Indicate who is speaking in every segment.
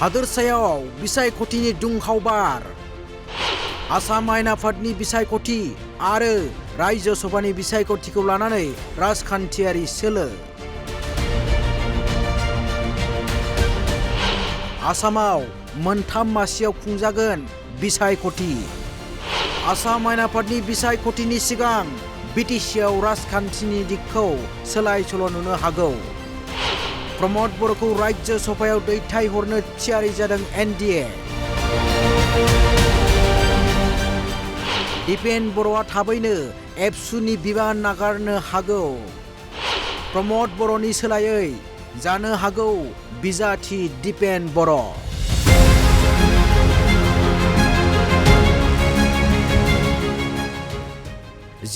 Speaker 1: हादोरसायाव बिसायख'थिनि दुंहाव बार आसाम आयेन आफादनि बिसायख'थि आरो रायजो सभानि बिसायख'थिखौ लानानै राजखान्थियारि सोलो आसामाव मोनथाम मासियाव खुंजागोन बिसायख'थि आसाम आयेन आफादनि बिसायख'थिनि सिगां बिटिसिआव राजखान्थिनि दिगखौ सोलाय सोल' नुनो हागौ प्रमद बर'खौ रायजो सभायाव दैथायहरनो थियारि जादों एनडिए दिपेन बर'आ थाबैनो एबसुनि बिबान नागारनो हागौ प्रमद बर'नि सोलायै जानो हागौ बिजाथि दिपेन बर'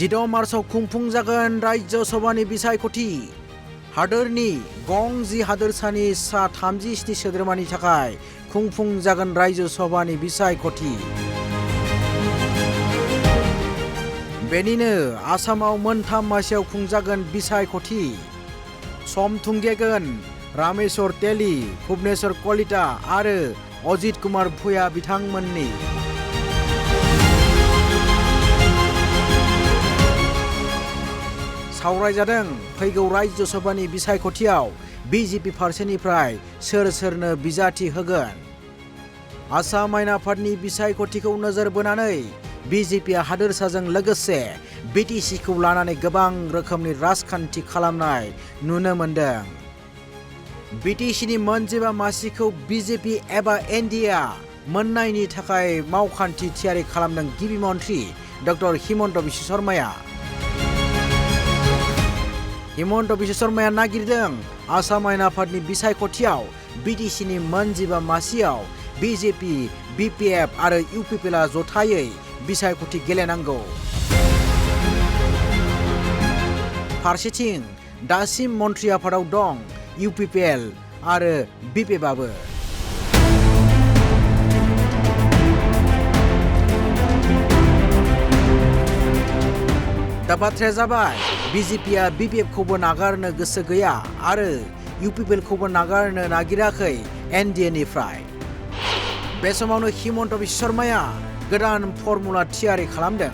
Speaker 1: 16 मार्चआव खुंफुंजागोन रायजो सभानि बिसायख'थि हादोरनि गं 10 हादोरसानि सा 37 सोद्रोमानि थाखाय खुंफुंजागोन रायजो सभानि बिसायख'थि बेनिनो आसामाव मोनथाम मासियाव खुंजागोन बिसायख'थि सम थुंगेगोन रामेश्वर तेली भुबनेश्वर कलिता आरो अजित कुमार भुया बिथांमोननि सावरायजादों फैगौ रायजो सभानि बिसायख'थियाव बिजेपि फारसेनिफ्राय सोर सोरनो बिजाथि होगोन आसाम आयेन आफादनि बिसायख'थिखौ नोजोर बोनानै बिजेपिआ हादोरसाजों लोगोसे बिटिसिखौ लानानै गोबां रोखोमनि राजखान्थि खालामनाय नुनो मोन्दों बिटिसिनि मोनजिबा मासिखौ बिजेपि एबा एनडिएआ मोननायनि थाखाय मावखान्थि थियारि खालामदों गिबि मन्थ्रि डक्टर हिमन्त बिश्व शर्माया हिमन्त बिश्व शर्माया नागिरदों आसाम आयेन आफादनि बिसायख'थियाव बिटिसिनि मोनजिबा मासियाव बिजेपि बिपिएफ आरो इउपिपिएलआ जथायै बिसायख'थि गेलेनांगौ फारसेथिं दासिम मन्थ्रि आफादाव दं इउपिपिएल आरो बिपिएफआबो दा बाथ्राया जाबाय बिजेपिआ बिपिएफखौबो नागारनो गोसो गैया आरो इउपिपिएलखौबो नागारनो नागिराखै एनडिएनिफ्राय बे समावनो हिमन्त बिश्व शर्माया गोदान फर्मुला थियारि खालामदों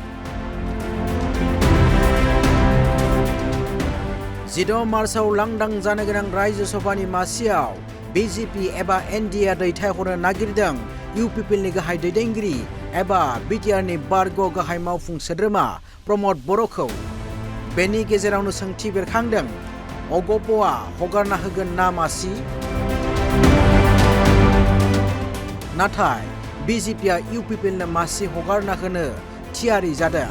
Speaker 1: 16 मार्चआव लांदां जानो गोनां रायजो सभानि मासियाव बिजेपि एबा एनडिएआ दैथायहरनो नागिरदों इउपिपिएलनि गाहाय दैदेनगिरि एबा बिटिआरनि बारग' गाहाय मावफुं सोद्रोमा प्रमद बर'खौ बेनि गेजेरावनो सोंथि बेरखांदों अगप'आ हगारना होगोन ना मासि नाथाय बिजेपिआ इउपिपिएलनो मासि हगारना होनो थियारि जादों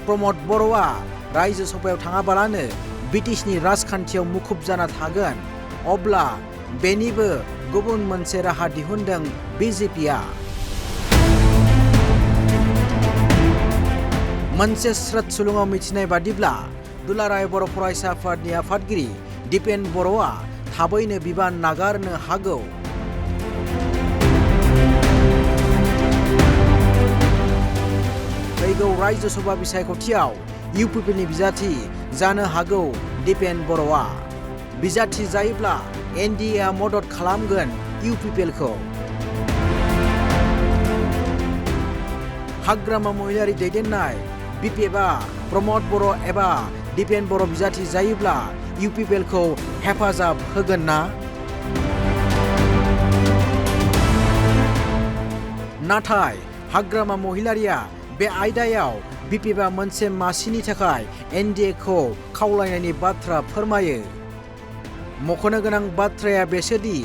Speaker 1: प्रमद बर'आ रायजो सभायाव थाङाबालानो बिटिसिनि राजखान्थियाव मुखुब जाना थागोन अब्ला बेनिबो गुबुन मोनसे राहा दिहुनदों बिजेपिआ मोनसे स्रोत सुलुङाव मिथिनाय बादिब्ला दुलाराय बर' फरायसा आफादनि आफादगिरि दिपेन बर'आ थाबैनो बिबान नागारनो हागौ फैगौ रायजो सभा बिसायख'थियाव इउपिपिएलनि बिजाथि जानो हागौ दिपेन बर'आ बिजाथि जायोब्ला एनडिएआ मदद खालामगोन इउपिपिएलखौ हाग्रामा महिलारि दैदेननाय बिपिएफआ प्रमद बर' एबा दिपेन बर' बिजाथि जायोब्ला इउपिपिएलखौ हेफाजाब होगोन ना नाथाय हाग्रामा महिलारिया बे आयदायाव बिपिएफआ मोनसे मासिनि थाखाय एनडिएखौ खावलायनायनि बाथ्रा फोरमायो मख'नो गोनां बाथ्राया बेसोदि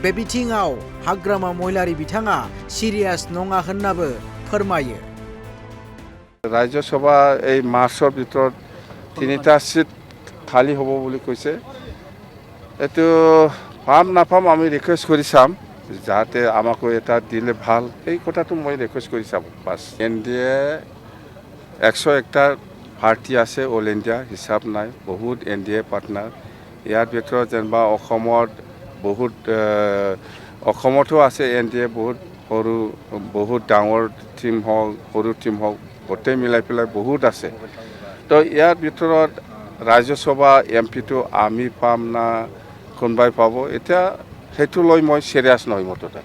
Speaker 1: बे बिथिङाव हाग्रामा महिलारि बिथाङा सिरियास नङा होननाबो फोरमायो
Speaker 2: रायजो सभा এই মাৰ্চৰ ভিতৰত 3টা সিট খালী হ'ব বুলি কৈছে এটো পাম নাপাম আমি ৰিকুৱেষ্ট কৰি চাম যাতে আমাকো এটা দিলে ভাল এই কথাটো মই ৰিকুৱেষ্ট কৰি চাম বাস এনডিএ 101টা পাৰ্টি আছে অল ইণ্ডিয়া হিচাপ নাই বহুত এনডিএ পাৰ্টনাৰ ইয়াৰ ভিতৰত যেনবা অসমত বহুত অসমতো আছে এনডিএ বহুত সৰু বহুত ডাঙৰ টিম হওক সৰু টিম হওক গোটেই মিলাই পেলাই বহুত আছে তো ইয়াৰ ভিতৰত ৰাজ্যসভা এমপিটো আমি পাম না কোনবাই পাব এটা সেইটোলৈ মই চিৰিয়াছ নহয় মুঠতে।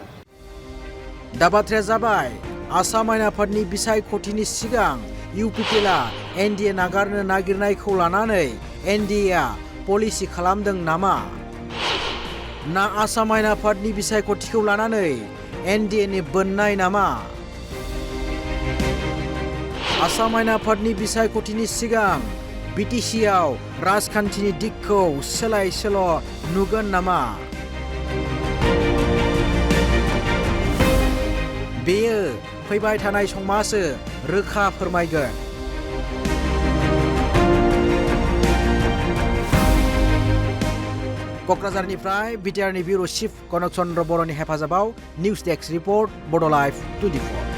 Speaker 1: दा बाथ्राया जाबाय आसाम आयेन आफादनि बिसायख'थिनि सिगां इउपिपिएलआ एनडिए नागारनो नागिरनायखौ लानानै एनडिएआ पलिसि खालामदों नामा? ना आसाम आयेन आफादनि बिसायख'थिखौ लानानै एनडिएनि बोननाय नामा? आसाम आयेन आफादनि बिसायख'थिनि सिगां बिटिसिआव राजखान्थिनि दिगखौ सोलाय सोल' नुगोन नामा? बेयो फैबाय थानाय समासो रोखा फोरमायगोन। क'क्राझारनिफ्राय बिटिआरनि बिउर' चिफ कनक चन्द्र बर'नि हेफाजाबाव निउज डेस्क रिपर्ट बड' लाइभ 24।